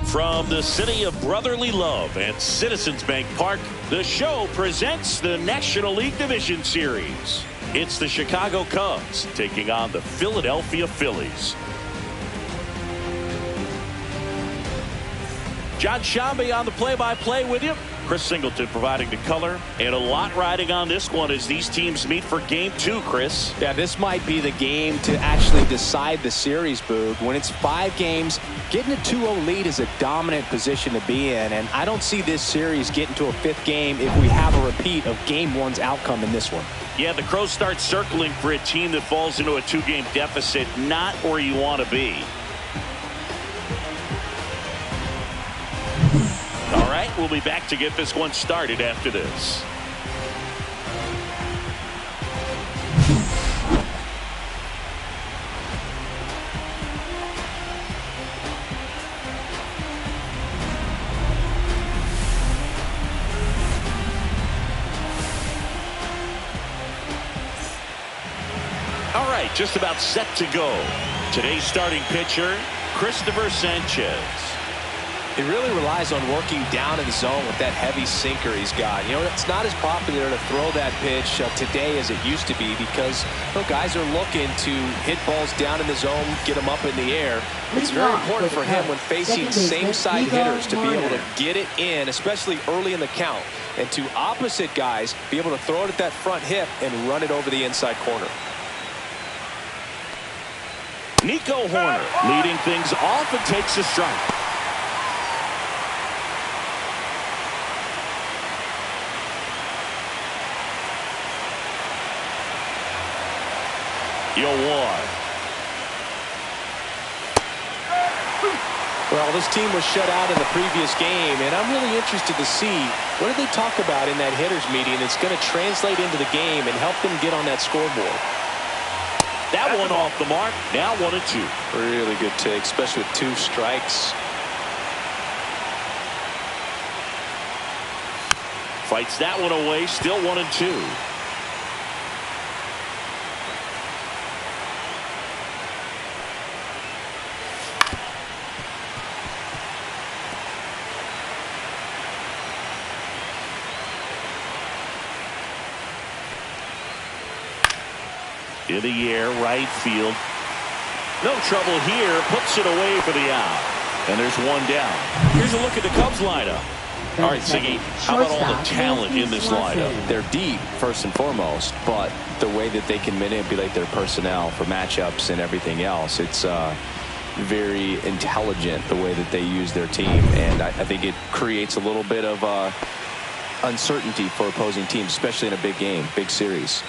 From the city of brotherly love and Citizens Bank Park, the show presents the National League Division Series. It's the Chicago Cubs taking on the Philadelphia Phillies. John Shambi on the play-by-play with you. Chris Singleton providing the color, and a lot riding on this one as these teams meet for Game 2, Chris. Yeah, this might be the game to actually decide the series, Boog. When it's 5 games, getting a 2-0 lead is a dominant position to be in, and I don't see this series getting to a 5th game if we have a repeat of Game 1's outcome in this one. Yeah, the Crows start circling for a team that falls into a 2-game deficit, not where you want to be. All right, we'll be back to get this one started after this. All right, just about set to go. Today's starting pitcher, Christopher Sanchez. He really relies on working down in the zone with that heavy sinker he's got. You know, it's not as popular to throw that pitch today as it used to be because guys are looking to hit balls down in the zone, get them up in the air. It's very important for him when facing same-side hitters to be able to get it in, especially early in the count, and to opposite guys be able to throw it at that front hip and run it over the inside corner. Nico Horner leading things off and takes a strike. 0-1. Well, this team was shut out in the previous game, and I'm really interested to see what did they talk about in that hitters meeting that's going to translate into the game and help them get on that scoreboard. That one off the mark. Now 1-2. Really good take, especially with 2 strikes. Fights that one away. Still 1-2. In the air, right field. No trouble here. Puts it away for the out. And there's one down. Here's a look at the Cubs lineup. All right, Siggy, how about all the talent in this lineup? They're deep, first and foremost, but the way that they can manipulate their personnel for matchups and everything else, it's very intelligent the way that they use their team. And I think it creates a little bit of uncertainty for opposing teams, especially in a big game, big series.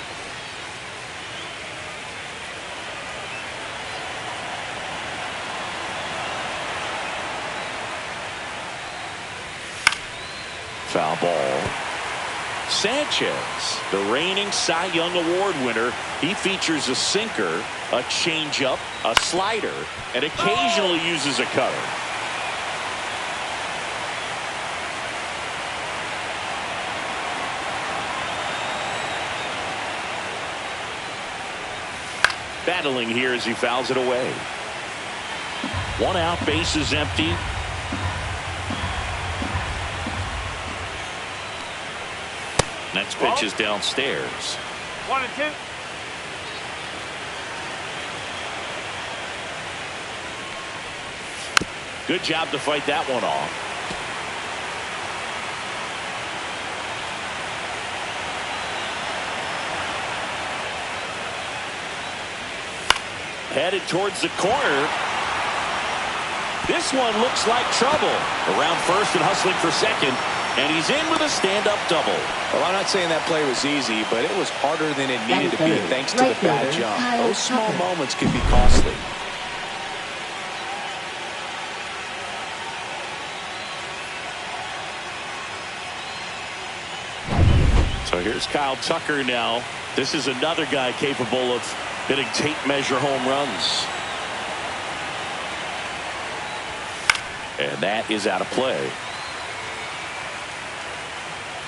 Foul ball. Sanchez, the reigning Cy Young Award winner, he features a sinker, a changeup, a slider, and occasionally uses a cutter. Battling here as he fouls it away. 1 out, base is empty. Next pitch is downstairs. 1-2. Good job to fight that one off. Headed towards the corner. This one looks like trouble. Around first and hustling for second. And he's in with a stand-up double. Well, I'm not saying that play was easy, but it was harder than it needed to be thanks to the bad jump. Those small moments can be costly. So here's Kyle Tucker now. This is another guy capable of hitting tape measure home runs. And that is out of play.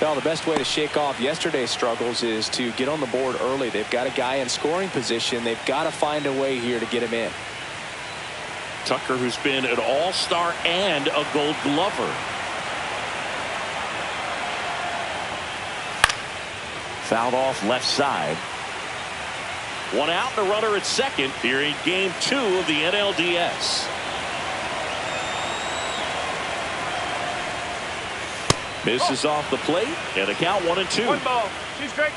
Well, the best way to shake off yesterday's struggles is to get on the board early. They've got a guy in scoring position. They've got to find a way here to get him in. Tucker, who's been an all-star and a Gold Glover. Fouled off left side. One out and a runner at second here in game 2 of the NLDS. Misses off the plate, and a count 1-2. 1 ball, 2 strikes.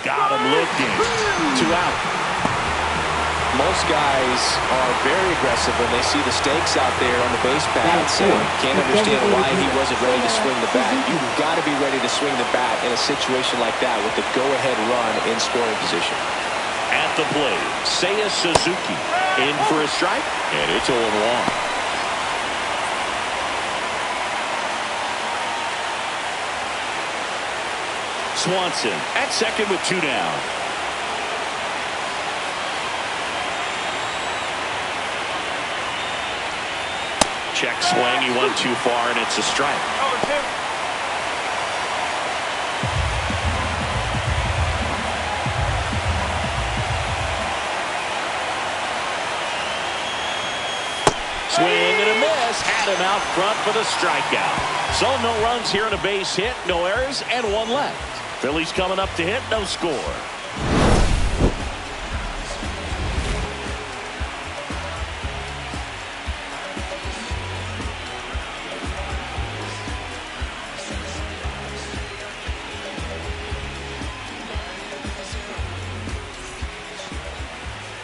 Got him looking. 2 out. Most guys are very aggressive when they see the stakes out there on the base paths, and can't understand why he wasn't ready to swing the bat. You've got to be ready to swing the bat in a situation like that with the go-ahead run in scoring position. At the plate, Seiya Suzuki in for a strike, and it's 0-1. Swanson at second with 2 down. Check swing, he went too far, and it's a strike. Over 2. Swing and a miss. Had him out front for the strikeout. So no runs here and a base hit, no errors, and 1 left. Phillies coming up to hit, no score.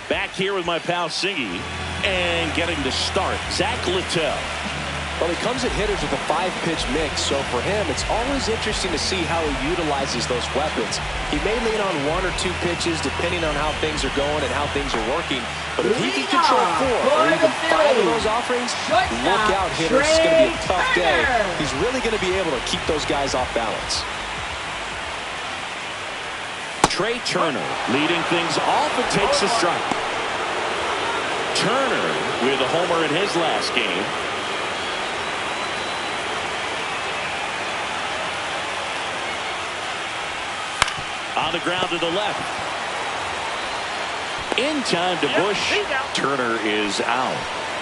Back here with my pal Singy, and getting to start, Zach Littell. Well, he comes at hitters with a 5-pitch mix, so for him, it's always interesting to see how he utilizes those weapons. He may lean on 1 or 2 pitches depending on how things are going and how things are working, but if he can control 4 or even 5 of those offerings, look out, hitters. It's going to be a tough day. He's really going to be able to keep those guys off balance. Trey Turner leading things off and takes a strike. Turner with a homer in his last game. On the ground to the left. In time to Bush. Turner is out.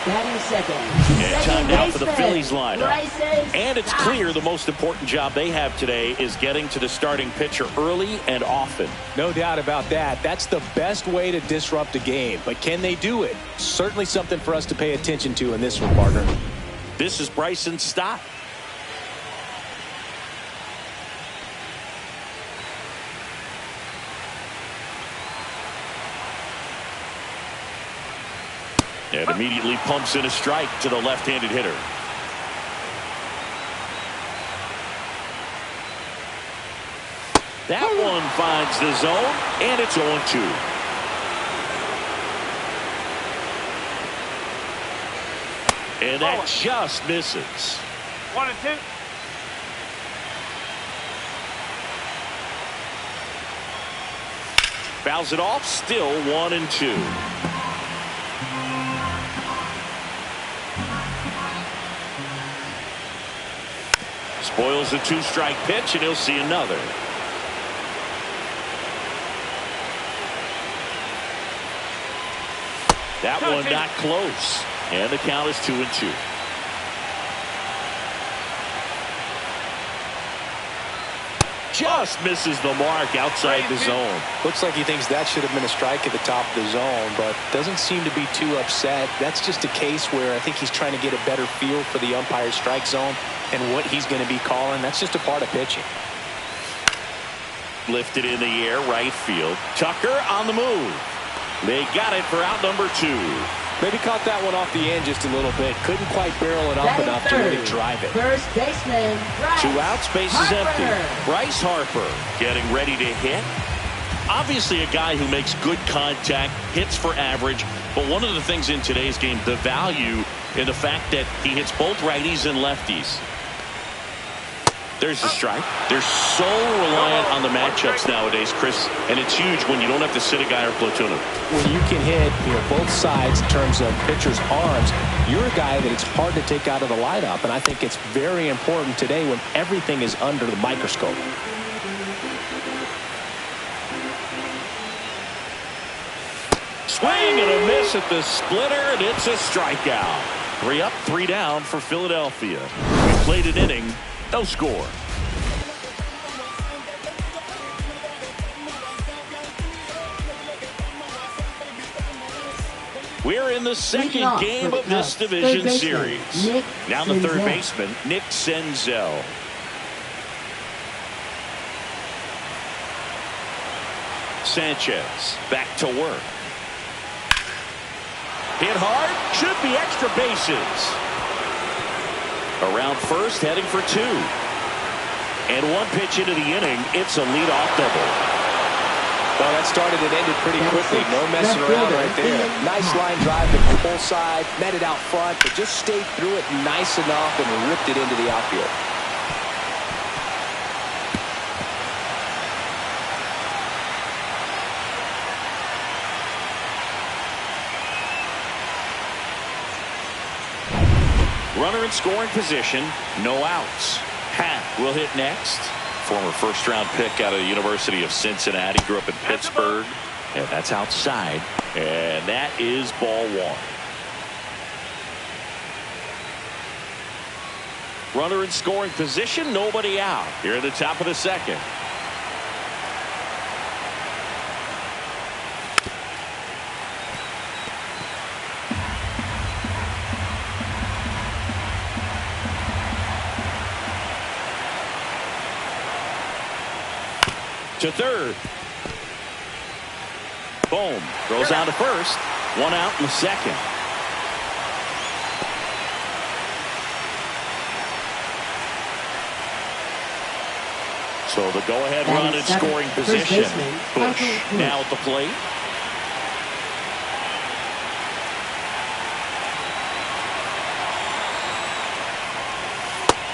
Batting second. And time now for the Phillies lineup. And it's clear the most important job they have today is getting to the starting pitcher early and often. No doubt about that. That's the best way to disrupt a game. But can they do it? Certainly something for us to pay attention to in this one, partner. This is Bryson Stott. And immediately pumps in a strike to the left-handed hitter. That one finds the zone, and it's 0-2. And that just misses. 1-2. Fouls it off, still 1-2. Spoils the 2-strike pitch, and he'll see another. That one not close, and the count is 2-2. Just misses the mark outside the zone. Looks like he thinks that should have been a strike at the top of the zone, but doesn't seem to be too upset. That's just a case where I think he's trying to get a better feel for the umpire's strike zone and what he's going to be calling. That's just a part of pitching. Lifted in the air, right field. Tucker on the move. They got it for out number 2. Maybe caught that one off the end just a little bit. Couldn't quite barrel it up enough to really drive it. First baseman, Bryce 2 outs, base is empty. Bryce Harper getting ready to hit. Obviously a guy who makes good contact, hits for average, but one of the things in today's game, the value in the fact that he hits both righties and lefties. There's the strike. They're so reliant on the matchups nowadays, Chris, and it's huge when you don't have to sit a guy or platoon him. When you can hit both sides in terms of pitchers' arms, you're a guy that it's hard to take out of the lineup, and I think it's very important today when everything is under the microscope. Swing and a miss at the splitter, and it's a strikeout. 3 up, 3 down for Philadelphia. We played an inning, no score. We're in the second game of this division series. Now the third baseman, Nick Senzel. Sanchez back to work. Hit hard, should be extra bases. Around first, heading for 2. And 1 pitch into the inning, it's a leadoff double. Well, that started and ended pretty quickly. No messing around right there. Nice line drive to the full side, met it out front, but just stayed through it nice enough and ripped it into the outfield. Runner in scoring position, no outs. Hack will hit next. Former first-round pick out of the University of Cincinnati. Grew up in Pittsburgh. And that's outside. And that is ball 1. Runner in scoring position, nobody out. Here at the top of the second. To third. Boom. Throws out to first. 1 out in the second. So the go-ahead run in scoring position. Bush now at the plate.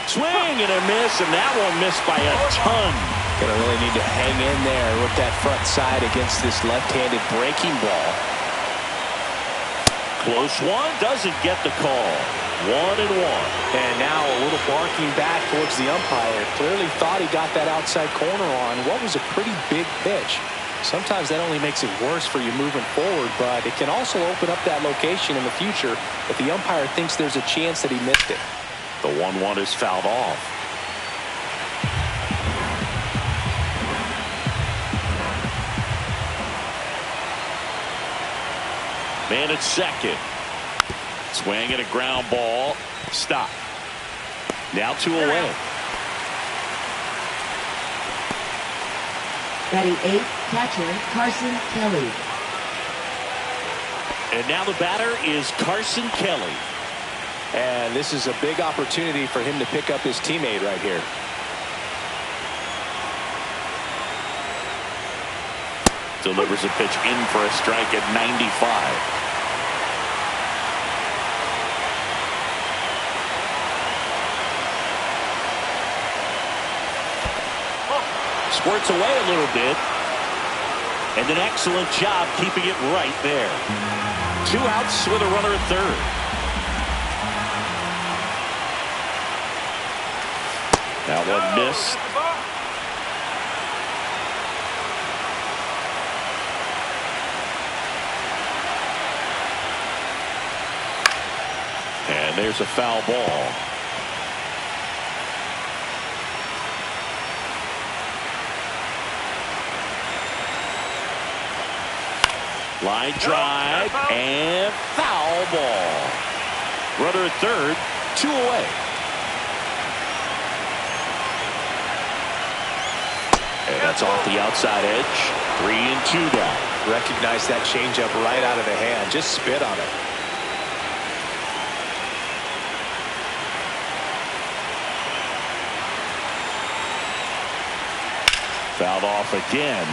Swing and a miss, and that one missed by a ton. Gonna really need to hang in there with that front side against this left-handed breaking ball. Close one, doesn't get the call. 1-1. And now a little barking back towards the umpire. Clearly thought he got that outside corner on what was a pretty big pitch. Sometimes that only makes it worse for you moving forward, but it can also open up that location in the future if the umpire thinks there's a chance that he missed it. The 1-1 is fouled off. Man at second. Swing and a ground ball. Stop. Now 2 away. Batting 8th, catcher Carson Kelly. And now the batter is Carson Kelly. And this is a big opportunity for him to pick up his teammate right here. Delivers a pitch in for a strike at 95. Squirts away a little bit. And an excellent job keeping it right there. 2 outs with a runner at third. That one missed. And there's a foul ball. Line drive and foul ball. Runner at third, 2 away. And that's off the outside edge. 3-2 down. Recognize that changeup right out of the hand. Just spit on it. Fouled off again.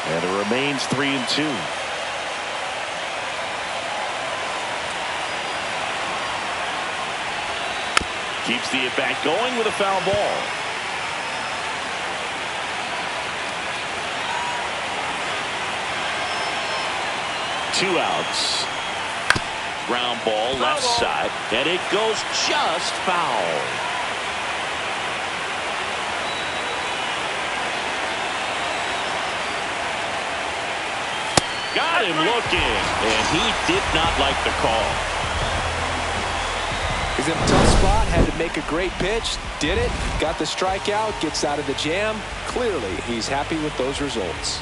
And it remains 3-2. Keeps the at-bat going with a foul ball. Two outs. Ground ball left side. And it goes just foul. Got him looking, and he did not like the call. He's in a tough spot, had to make a great pitch, did it, got the strikeout, gets out of the jam. Clearly, he's happy with those results.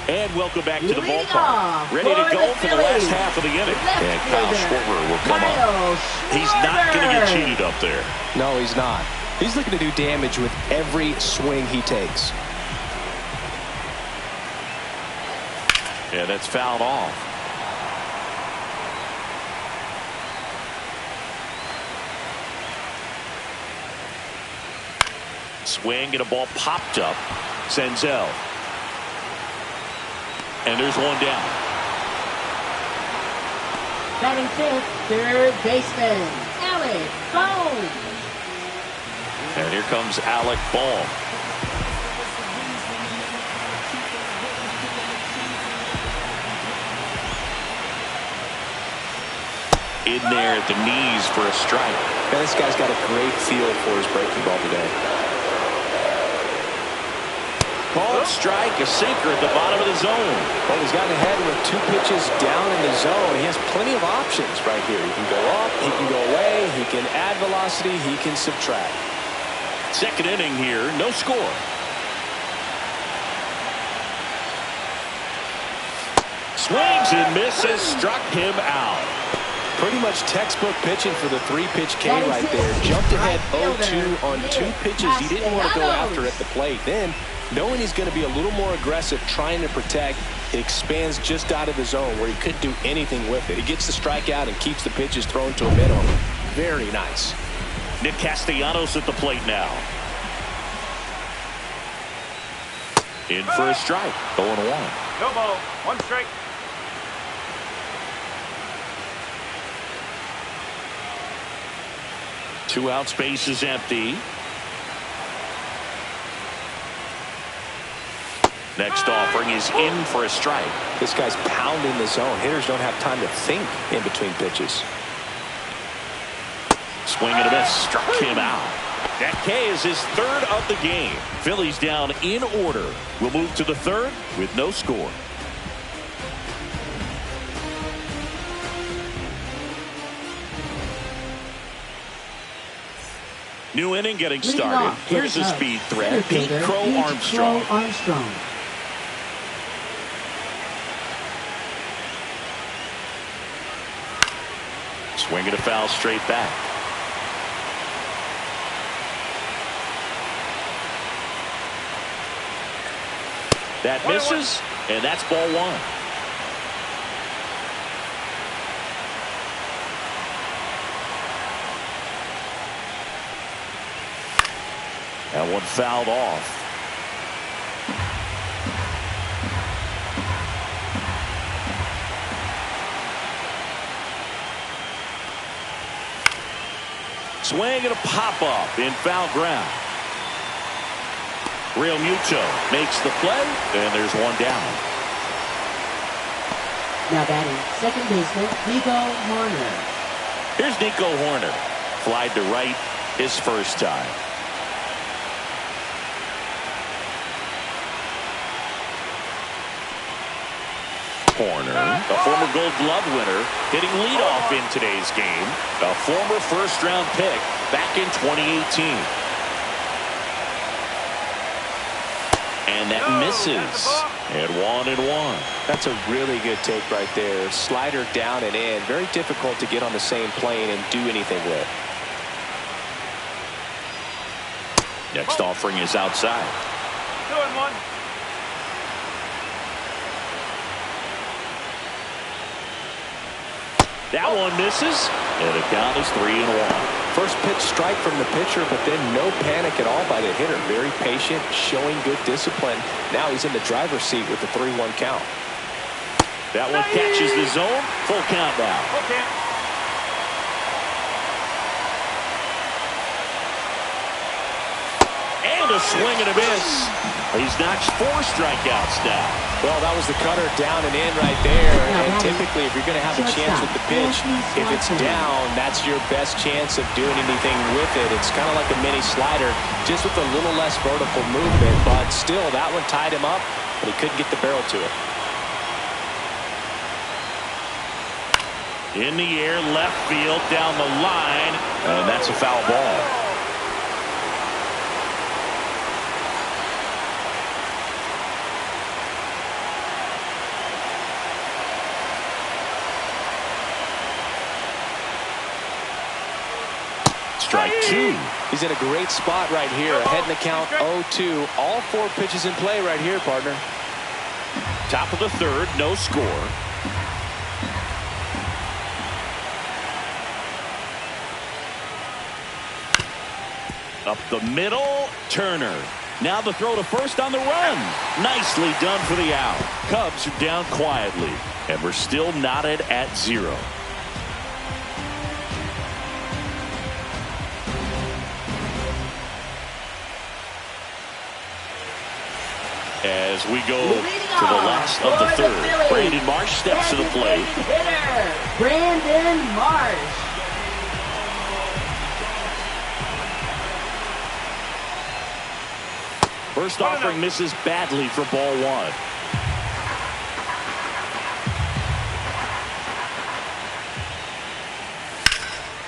And welcome back to the ballpark. Ready to go for the last half of the inning. And Kyle Schwarber will come up. He's not going to get cheated up there. No, he's not. He's looking to do damage with every swing he takes. Yeah, that's fouled off. Swing and a ball popped up. Senzel. And there's one down. Batting fifth, third baseman, Alec Bohm. And here comes Alec Bohm. In there at the knees for a strike. Yeah, this guy's got a great feel for his breaking ball today. Called strike, a sinker at the bottom of the zone. Well, he's gotten ahead with 2 pitches down in the zone. He has plenty of options right here. He can go up, he can go away, he can add velocity, he can subtract. Second inning here, no score. Swings and misses, struck him out. Pretty much textbook pitching for the 3-pitch K right there. Jumped ahead 0-2 on 2 pitches he didn't want to go after at the plate. Then, knowing he's going to be a little more aggressive, trying to protect, it expands just out of the zone where he couldn't do anything with it. He gets the strikeout and keeps the pitches thrown to a minimum. Very nice. Nick Castellanos at the plate now. In for a strike, 0-1. No ball, 1 strike. Two out, space is empty. Next offering is in for a strike. This guy's pounding the zone. Hitters don't have time to think in between pitches. Swing and a miss, struck him out. That K is his 3rd of the game. Phillies down in order. We'll move to the 3rd with no score. New inning getting started. Here's the speed threat. Pete Crow Armstrong. Swing and a foul straight back. That misses, and that's ball 1. That one fouled off. Swing and a pop-up in foul ground. Real Muto makes the play, and there's one down. Now batting second baseman, Nico Horner. Here's Nico Horner. Flied to right his first time. Horner, a former Gold Glove winner, hitting leadoff in today's game. A former first-round pick back in 2018. And that misses. And 1-1. That's a really good take right there. Slider down and in. Very difficult to get on the same plane and do anything with. Next offering is outside. 2-1. That one misses, and the count is 3-1. First pitch strike from the pitcher, but then no panic at all by the hitter. Very patient, showing good discipline. Now he's in the driver's seat with the 3-1 count. That one catches the zone. Full count now. Okay. And And a swing and a miss. He's notched 4 strikeouts now. Well, that was the cutter down and in right there. And typically, if you're going to have a chance with the pitch, if it's down, that's your best chance of doing anything with it. It's kind of like a mini slider, just with a little less vertical movement. But still, that one tied him up, but he couldn't get the barrel to it. In the air, left field, down the line, and that's a foul ball. Strike 2. He's in a great spot right here. Ahead in the count 0-2. All 4 pitches in play right here, partner. Top of the 3rd, no score. Up the middle, Turner. Now the throw to first on the run. Nicely done for the out. Cubs are down quietly, and we're still knotted at 0. As we go to the last of the 3rd, Brandon Marsh steps to the plate. Hitter, Brandon Marsh. First offering misses badly for ball 1.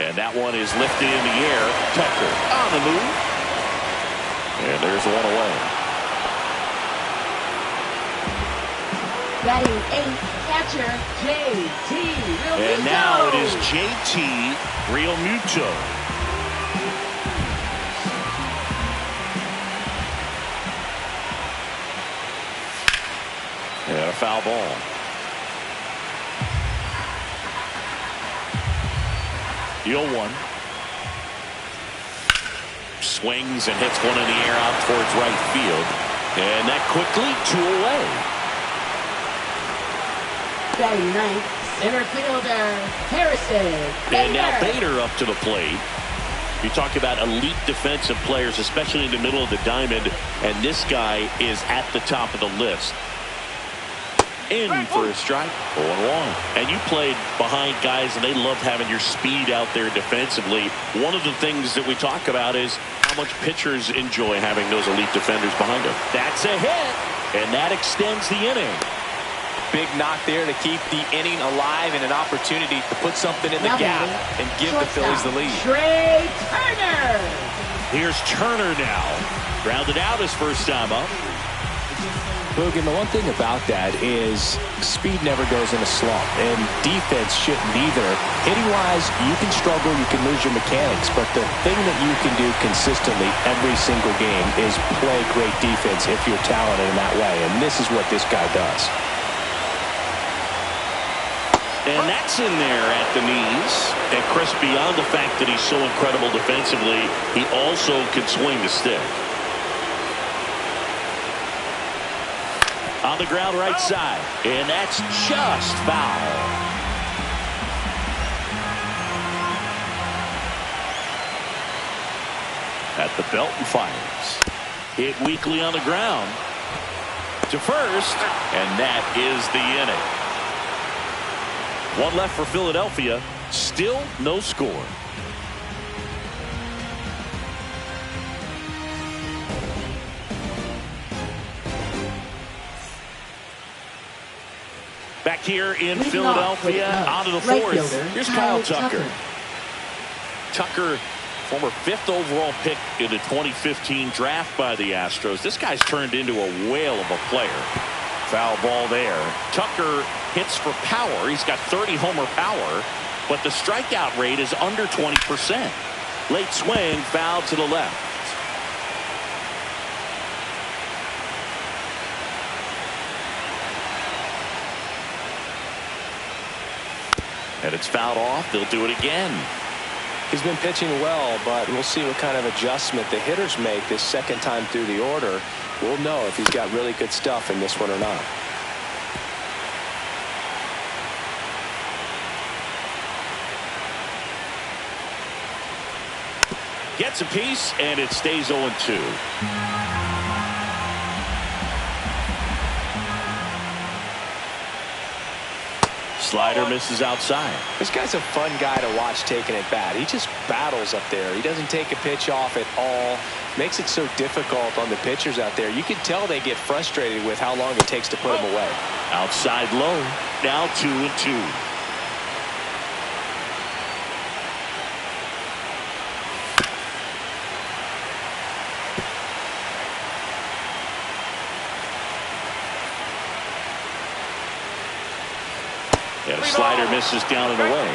And that one is lifted in the air. Tucker on the move. And there's one away. Batting 8th, catcher JT Realmuto. And now it is JT Realmuto. And a foul ball. The 0-1. Swings and hits one in the air out towards right field. And that quickly 2 away. Batting 9th, center fielder Harrison Bader. And now Bader up to the plate. You talk about elite defensive players, especially in the middle of the diamond, and this guy is at the top of the list. In for a strike, 0-1. And you played behind guys, and they love having your speed out there defensively. One of the things that we talk about is how much pitchers enjoy having those elite defenders behind them. That's a hit, and that extends the inning. Big knock there to keep the inning alive and an opportunity to put something in the gap and give the Phillies the lead. Trey Turner. Here's Turner now. Grounded out his first time up. Boog, and the one thing about that is speed never goes in a slump, and defense shouldn't either. Hitting-wise, you can struggle, you can lose your mechanics, but the thing that you can do consistently every single game is play great defense if you're talented in that way, and this is what this guy does. And that's in there at the knees. And Chris, beyond the fact that he's so incredible defensively, he also can swing the stick. On the ground right side. And that's just foul. At the belt and fires. Hit weakly on the ground. To first. And that is the inning. One left for Philadelphia. Still no score. Back here in Philadelphia, onto the 4th. Here's Kyle Tucker. Tucker, former 5th overall pick in the 2015 draft by the Astros. This guy's turned into a whale of a player. Foul ball there. Tucker hits for power. He's got 30 homer power, but the strikeout rate is under 20%. Late swing, foul to the left. And it's fouled off. They'll do it again. He's been pitching well, but we'll see what kind of adjustment the hitters make this second time through the order. We'll know if he's got really good stuff in this one or not. Gets a piece, and it stays 0-2. Slider misses outside. This guy's a fun guy to watch taking at bat. He just battles up there. He doesn't take a pitch off at all. Makes it so difficult on the pitchers out there. You can tell they get frustrated with how long it takes to put him away. Outside low. Now 2-2. And a slider misses down and away.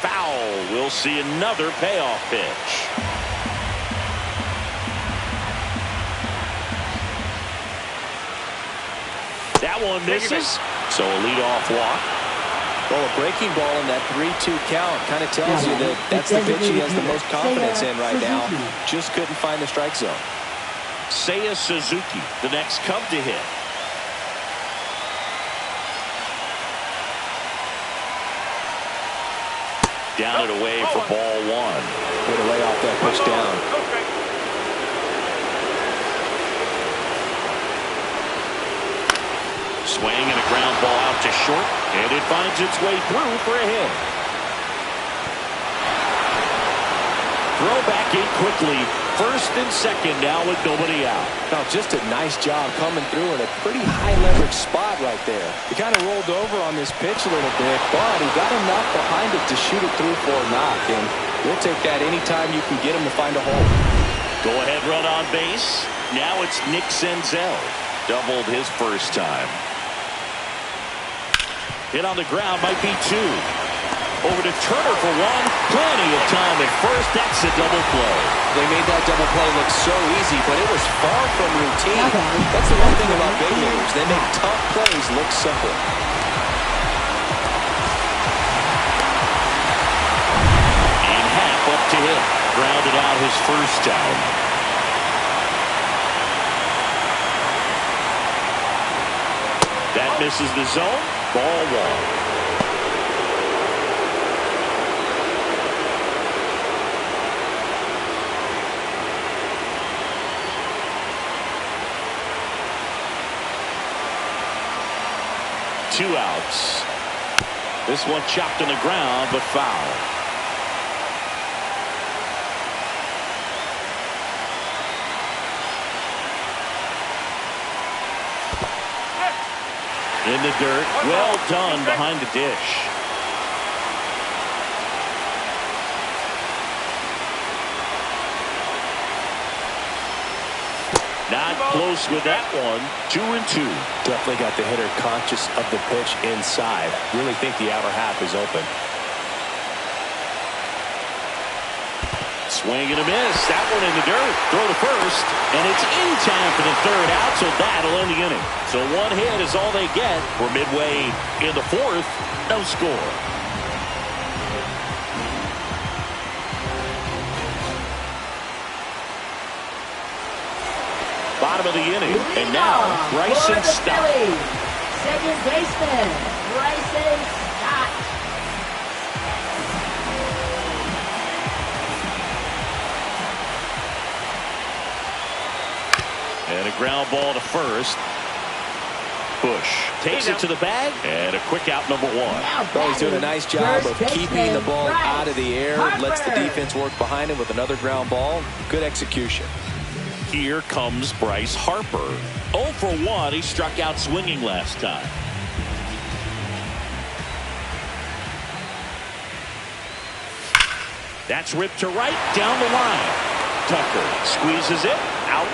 Foul. We'll see another payoff pitch. That one misses. So a leadoff walk. Well, a breaking ball in that 3-2 count kind of tells you that that's the pitch he has the most confidence in right now. Just couldn't find the strike zone. Seiya Suzuki, the next Cub to hit. Down and away for ball one. Way to lay off that pitch down. Swing and a ground ball out to short, and it finds its way through for a hit. Throw back in quickly. First and second now with nobody out. Now just a nice job coming through in a pretty high leverage spot right there. He kind of rolled over on this pitch a little bit, but he got enough behind it to shoot it through for a knock, and we'll take that anytime you can get him to find a hole. Go ahead run on base. Now it's Nick Senzel. Doubled his first time. Hit on the ground, might be two. Over to Turner for one. Plenty of time at first. That's a double play. They made that double play look so easy, but it was far from routine. That's the one thing about big leaguers. They make tough plays look simple. And half up to hit. Grounded out his first time. That misses the zone. Ball one. Two outs. This one chopped on the ground, but foul. In the dirt. Well done behind the dish. Not close with that one. 2-2. Definitely got the hitter conscious of the pitch inside. Really think the outer half is open. Swing and a miss. That one in the dirt. Throw to first. And it's in time for the third out, so that'll end the inning. So one hit is all they get. We're midway in the fourth. No score. Bottom of the inning. And now, Bryson Stott. Second baseman, Bryson Stott. And a ground ball to first. Bush takes it to the bag, and a quick out number one. Well, he's doing a nice job of keeping the ball out of the air. Lets the defense work behind him with another ground ball. Good execution. Here comes Bryce Harper. 0 for 1. He struck out swinging last time. That's ripped to right, down the line. Tucker squeezes it, out.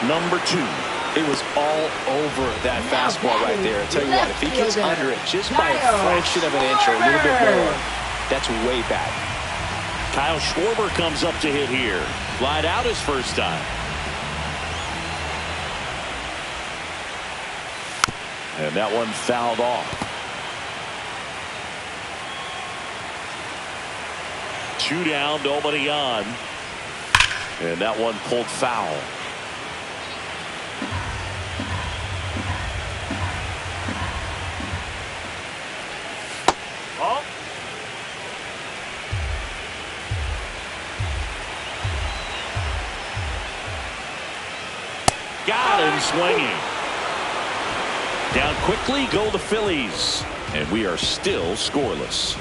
Number 2. It was all over that fastball right there. I'll tell you what, if he gets under it just by a fraction of an inch or a little bit more, that's way back. Kyle Schwarber comes up to hit here. Flied out his first time. And that one fouled off. 2 down, nobody on. And that one pulled foul. Ball. Got him swinging. Down quickly go the Phillies. And we are still scoreless.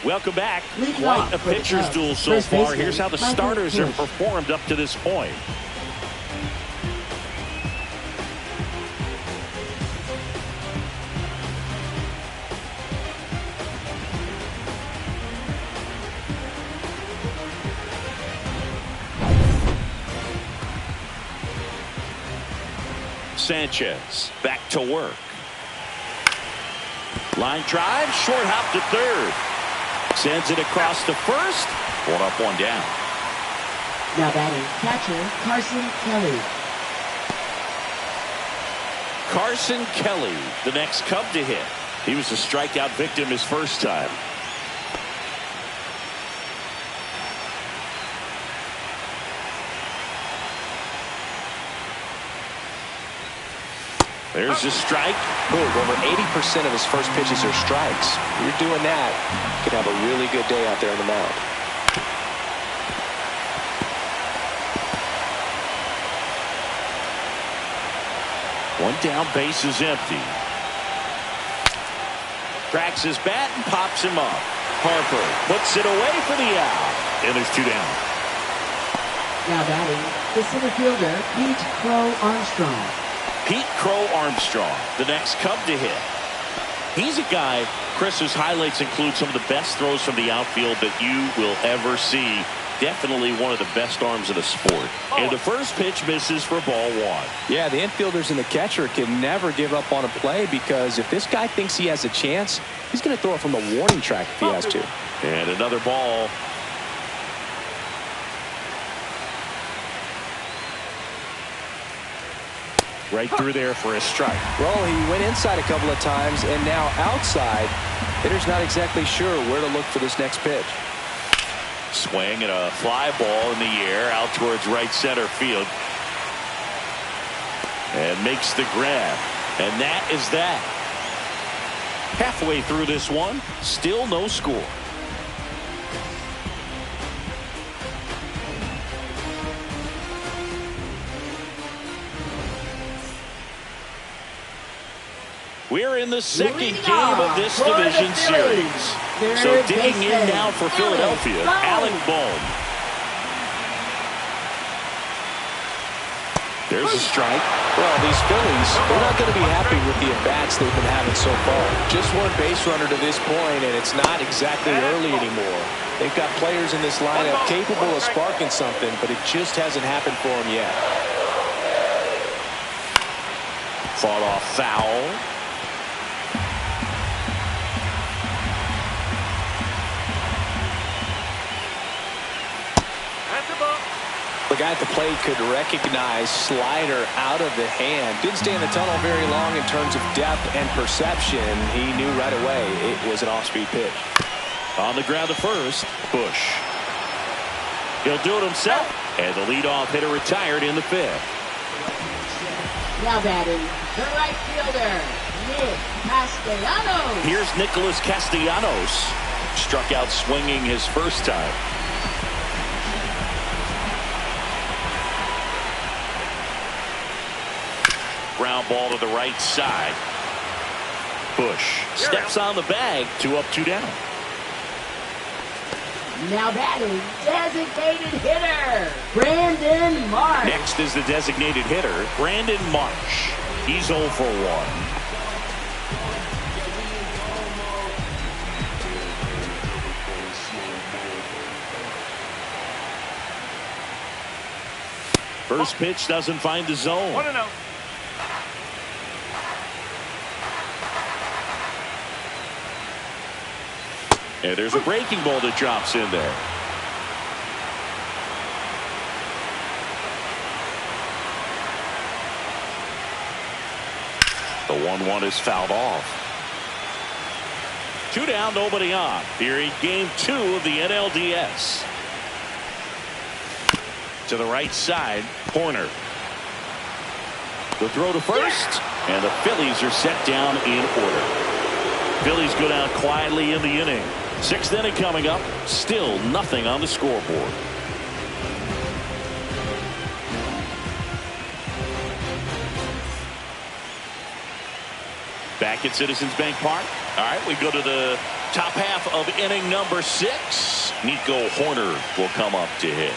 Welcome back. Quite a pitcher's duel so far. Here's how the starters have performed up to this point. Sanchez back to work. Line drive, short hop to third. Sends it across to first. 1 up, 1 down. Now batting, catcher Carson Kelly. Carson Kelly, the next Cub to hit. He was a strikeout victim his first time. There's a strike. Over 80% of his first pitches are strikes. You're doing that, you could have a really good day out there on the mound. One down, base is empty. Cracks his bat and pops him up. Harper puts it away for the out. And there's 2 down. Now batting, the center fielder Pete Crow Armstrong. Pete Crow Armstrong, the next Cub to hit. He's a guy, Chris's highlights include some of the best throws from the outfield that you will ever see. Definitely one of the best arms of the sport. And the first pitch misses for ball 1. Yeah, the infielders and the catcher can never give up on a play, because if this guy thinks he has a chance, he's going to throw it from the warning track if he has to. And another ball. Right through there for a strike. Well, he went inside a couple of times, and now outside. Hitter's not exactly sure where to look for this next pitch. Swing and a fly ball in the air out towards right center field. And makes the grab. And that is that. Halfway through this one, still no score. We're in the second game of this division series. So digging in now for Philadelphia, Alec Bohm. There's a strike. Well, these Phillies, they're not going to be happy with the at-bats they've been having so far. Just one base runner to this point, and it's not exactly early anymore. They've got players in this lineup capable of sparking something, but it just hasn't happened for them yet. Fought off foul. The guy at the plate could recognize slider out of the hand. Didn't stay in the tunnel very long in terms of depth and perception. He knew right away it was an off-speed pitch. On the ground to first, Bush. He'll do it himself. And the leadoff hitter retired in the 5th. Now batting, the right fielder, Nick Castellanos. Here's Nicholas Castellanos. Struck out swinging his first time. Ground ball to the right side. Bush steps on the bag. 2 up, 2 down. Now batting, designated hitter, Brandon Marsh. Next is the designated hitter, Brandon Marsh. He's 0 for 1. First pitch doesn't find the zone. 1-0. And there's a breaking ball that drops in there. The and one is fouled off. 2 down, nobody on. Here in game 2 of the NLDS. To the right side, Horner. The throw to first, and the Phillies are set down in order. Phillies go down quietly in the inning. 6th inning coming up. Still nothing on the scoreboard. Back at Citizens Bank Park. All right, we go to the top half of inning number 6. Nico Horner will come up to hit.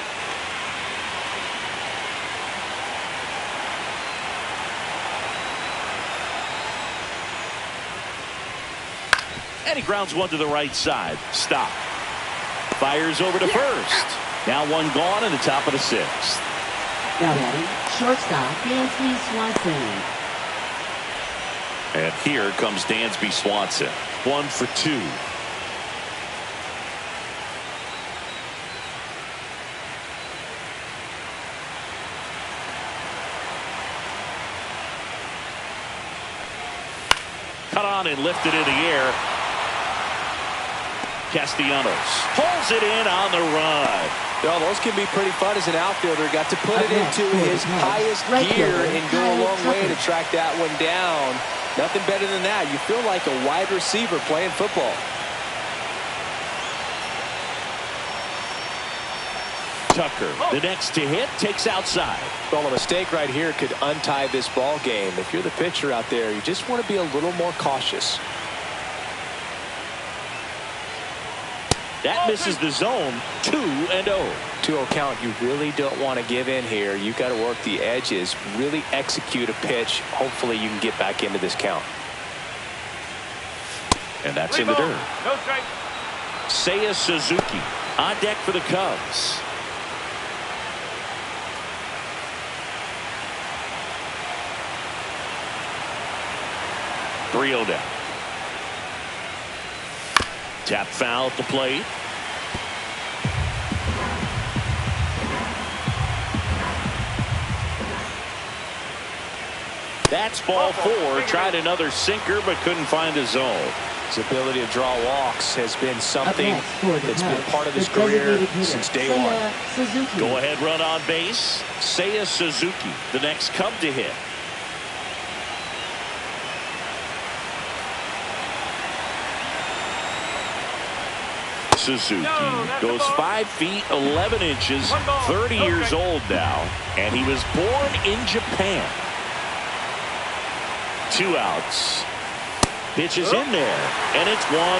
And he grounds one to the right side. Stop. Fires over to first. Now one gone in the top of the 6th. Now batting, shortstop, Dansby Swanson. And here comes Dansby Swanson. 1 for 2. Cut on and lifted in the air. Castellanos pulls it in on the run. Well, those can be pretty fun as an outfielder. Got to put it into his highest gear and go a long way to track that one down. Nothing better than that. You feel like a wide receiver playing football. Tucker, the next to hit, takes outside. Well, a mistake right here could untie this ball game. If you're the pitcher out there, you just want to be a little more cautious. That misses the zone. 2-0. 2-0 count. You really don't want to give in here. You've got to work the edges, really execute a pitch. Hopefully you can get back into this count. And that's in the dirt. No strike. Seiya Suzuki on deck for the Cubs. Three 0 down. Tap foul at the plate. That's ball 4. Tried another sinker but couldn't find a zone. His ability to draw walks has been something that's been part of his career since day one. Go ahead run on base. Seiya Suzuki, the next Cub to hit. Suzuki goes 5 feet 11 inches, 30 years old now, and he was born in Japan. 2 outs. Pitch is in there, and it's 1.